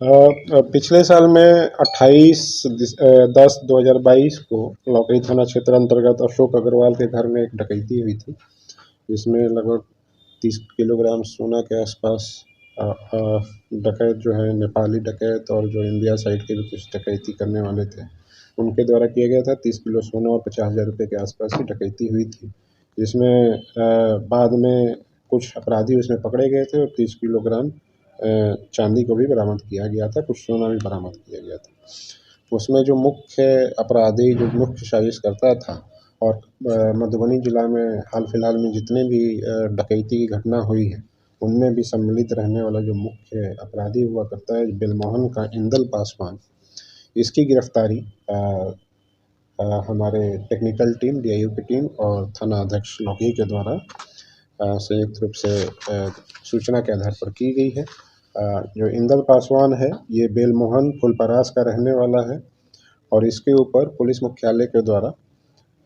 पिछले साल में 28/10/2022 को लौकई थाना क्षेत्र अंतर्गत अशोक अग्रवाल के घर में एक डकैती हुई थी, जिसमें लगभग 30 किलोग्राम सोना के आसपास डकैत जो है नेपाली डकैत और जो इंडिया साइड के भी कुछ डकैती करने वाले थे, उनके द्वारा किया गया था। 30 किलो सोना और 50,000 रुपये के आसपास की डकैती हुई थी, जिसमें बाद में कुछ अपराधी उसमें पकड़े गए थे और 30 किलोग्राम चांदी को भी बरामद किया गया था, कुछ सोना भी बरामद किया गया था। उसमें जो मुख्य अपराधी, जो मुख्य साजिश करता था और मधुबनी जिला में हाल फिलहाल में जितने भी डकैती की घटना हुई है, उनमें भी सम्मिलित रहने वाला जो मुख्य अपराधी हुआ करता है बेलमोहन का इंदल पासवान, इसकी गिरफ्तारी हमारे टेक्निकल टीम, डीआईयू की टीम और थाना अध्यक्ष लौकी के द्वारा संयुक्त रूप से सूचना के आधार पर की गई है। जो इंदल पासवान है, ये बेलमोहन फुलपरास का रहने वाला है और इसके ऊपर पुलिस मुख्यालय के द्वारा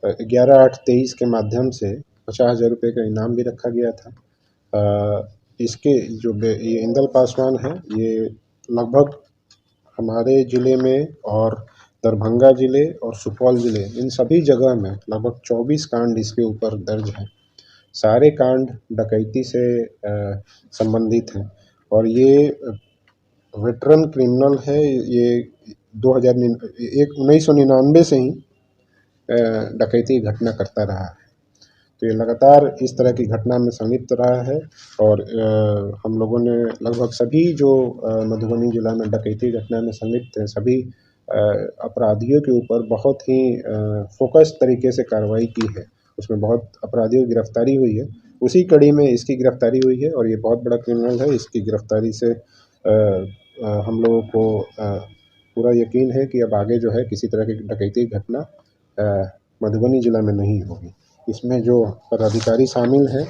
11/8/23 के माध्यम से 50,000 रुपये का इनाम भी रखा गया था। इसके जो ये इंदल पासवान है, ये लगभग हमारे ज़िले में और दरभंगा ज़िले और सुपौल ज़िले, इन सभी जगह में लगभग 24 कांड इसके ऊपर दर्ज हैं। सारे कांड डकैती से संबंधित हैं और ये वेटरन क्रिमिनल है। ये 1999 से ही डकैती की घटना करता रहा है, तो ये लगातार इस तरह की घटना में संलिप्त रहा है और हम लोगों ने लगभग सभी जो मधुबनी जिला में डकैती घटना में संलिप्त हैं, सभी अपराधियों के ऊपर बहुत ही फोकस तरीके से कार्रवाई की है। उसमें बहुत अपराधियों की गिरफ्तारी हुई है, उसी कड़ी में इसकी गिरफ्तारी हुई है और ये बहुत बड़ा क्रिमिनल है। इसकी गिरफ्तारी से हम लोगों को पूरा यकीन है कि अब आगे जो है किसी तरह की डकैती घटना मधुबनी जिला में नहीं होगी। इसमें जो पदाधिकारी शामिल हैं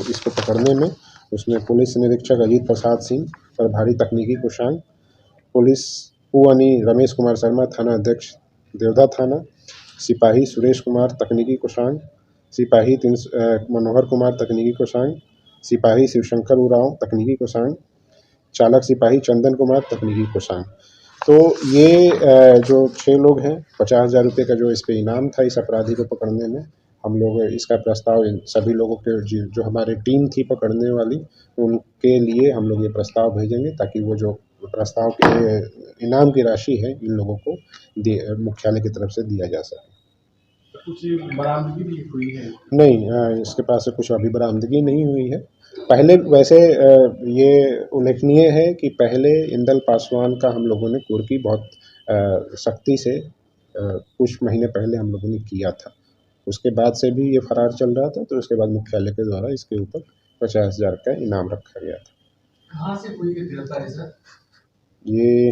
इसको पकड़ने में, उसमें पुलिस निरीक्षक अजीत प्रसाद सिंह, प्रभारी तकनीकी कोषांग, पुलिस उअनी रमेश कुमार शर्मा थाना अध्यक्ष देवधा थाना, सिपाही सुरेश कुमार तकनीकी कोषांग, सिपाही मनोहर कुमार तकनीकी कोषांग, सिपाही शिवशंकर उरांव तकनीकी कोषांग, चालक सिपाही चंदन कुमार तकनीकी कोषांग। तो ये जो 6 लोग हैं, 50,000 रुपये का जो इस पे इनाम था इस अपराधी को पकड़ने में, हम लोग इसका प्रस्ताव इन सभी लोगों के जो हमारी टीम थी पकड़ने वाली, उनके लिए हम लोग ये प्रस्ताव भेजेंगे ताकि वो जो प्रस्ताव के इनाम की राशि है इन लोगों को मुख्यालय की तरफ से दिया जा सके। कुछ बरामदगी भी हुई है? नहीं, इसके पास से कुछ अभी बरामदगी नहीं हुई है। पहले वैसे ये उल्लेखनीय है कि पहले इंदल पासवान का हम लोगों ने कुर्की बहुत सख्ती से कुछ महीने पहले हम लोगों ने किया था। उसके बाद से भी ये फरार चल रहा था, तो उसके बाद मुख्यालय के द्वारा इसके ऊपर 50,000 का इनाम रखा गया था। कहाँ से हुई है गिरफ्तारी सर? ये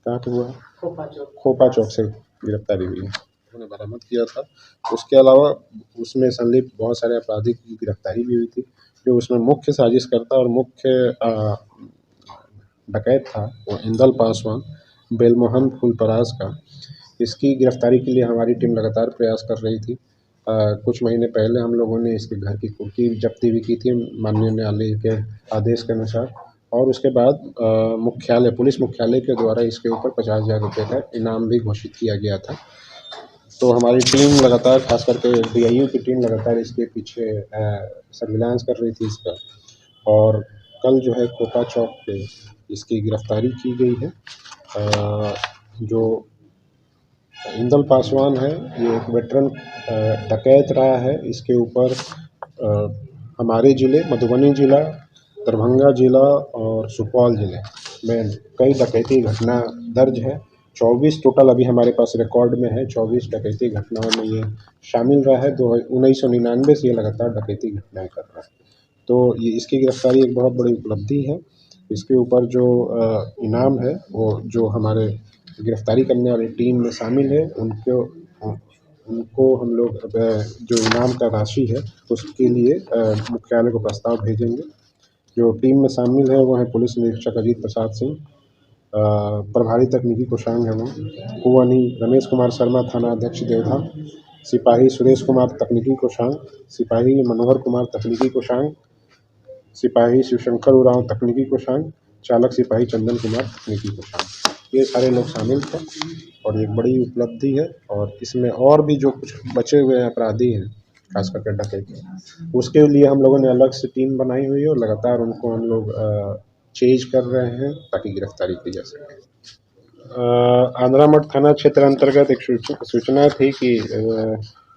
कहाँ पे हुआ? खोपा चौक से गिरफ्तारी हुई है, उन्होंने बरामद किया था। उसके अलावा उसमें संलिप्त बहुत सारे अपराधी की गिरफ्तारी भी हुई थी। जो उसमें मुख्य साजिशकर्ता और मुख्य डकैत था वो इंदल पासवान, बेलमोहन फुलपरास का। इसकी गिरफ्तारी के लिए हमारी टीम लगातार प्रयास कर रही थी। कुछ महीने पहले हम लोगों ने इसके घर की कुर्की जब्ती भी की थी माननीय न्यायालय के आदेश के अनुसार, और उसके बाद पुलिस मुख्यालय के द्वारा इसके ऊपर 50,000 रुपये का इनाम भी घोषित किया गया था। तो हमारी टीम लगातार, खास करके डीआईयू की टीम लगातार इसके पीछे सर्विलांस कर रही थी इसका, और कल जो है खोपा चौक पे इसकी गिरफ्तारी की गई है। जो इंदल पासवान है, ये एक वेटरन डकैत रहा है। इसके ऊपर हमारे ज़िले मधुबनी ज़िला, दरभंगा ज़िला और सुपौल ज़िले में कई डकैती घटना दर्ज है। 24 टोटल अभी हमारे पास रिकॉर्ड में है, 24 डकैती घटनाओं में ये शामिल रहा है। 1999 से ये लगातार डकैती घटनाएँ कर रहा है, तो ये इसकी गिरफ्तारी एक बहुत बड़ी उपलब्धि है। इसके ऊपर जो इनाम है, वो जो हमारे गिरफ्तारी करने वाली टीम में शामिल है उनको हम लोग जो इनाम का राशि है उसके लिए मुख्यालय को प्रस्ताव भेजेंगे। जो टीम में शामिल है वो है पुलिस निरीक्षक अजीत प्रसाद सिंह, प्रभारी तकनीकी कोषांग है वो कुवनी रमेश कुमार शर्मा थाना अध्यक्ष देवधा, सिपाही सुरेश कुमार तकनीकी कोषांग, सिपाही मनोहर कुमार तकनीकी कोषांग, सिपाही शिवशंकर उरांव तकनीकी कोषांग, चालक सिपाही चंदन कुमार तकनीकी कोषांग, ये सारे लोग शामिल थे और ये बड़ी उपलब्धि है। और इसमें और भी जो कुछ बचे हुए अपराधी हैं, खास करके डकैती, उसके लिए हम लोगों ने अलग से टीम बनाई हुई है और लगातार उनको हम लोग चेज कर रहे हैं ताकि गिरफ्तारी की जा सके। आंध्रा मठ थाना क्षेत्र अंतर्गत एक सूचना थी कि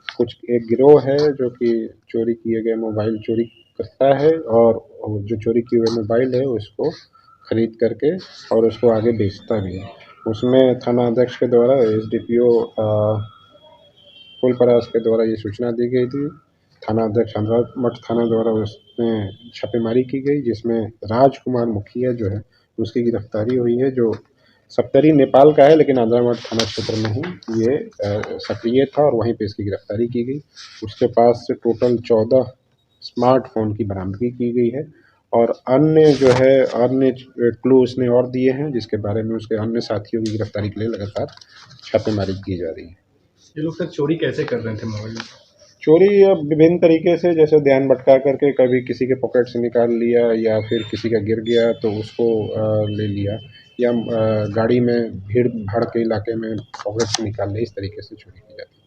कुछ एक गिरोह है जो कि चोरी किए गए मोबाइल चोरी करता है और जो चोरी किए हुए मोबाइल है उसको खरीद करके और उसको आगे बेचता भी है। उसमें थाना अध्यक्ष के द्वारा एसडीपीओ फूलपरास के द्वारा ये सूचना दी गई थी। थाना अध्यक्ष आंध्रा मठ थाना द्वारा उसमें छापेमारी की गई, जिसमें राजकुमार मुखिया जो है उसकी गिरफ्तारी हुई है, जो सप्तरी नेपाल का है लेकिन आंध्रा मठ थाना क्षेत्र में ही ये सक्रिय था और वहीं पे इसकी गिरफ्तारी की गई। उसके पास से टोटल 14 स्मार्टफोन की बरामदगी की गई है और अन्य जो है अन्य क्लू उसने और दिए हैं, जिसके बारे में उसके अन्य साथियों की गिरफ्तारी के लिए लगातार छापेमारी की जा रही है। ये लोग सर चोरी कैसे कर रहे थे मोबाइल? चोरी अब विभिन्न तरीके से, जैसे ध्यान भटका करके कभी किसी के पॉकेट से निकाल लिया या फिर किसी का गिर गया तो उसको ले लिया, या गाड़ी में भीड़ भाड़ के इलाके में पॉकेट से निकाल लिया, इस तरीके से चोरी की जाती है।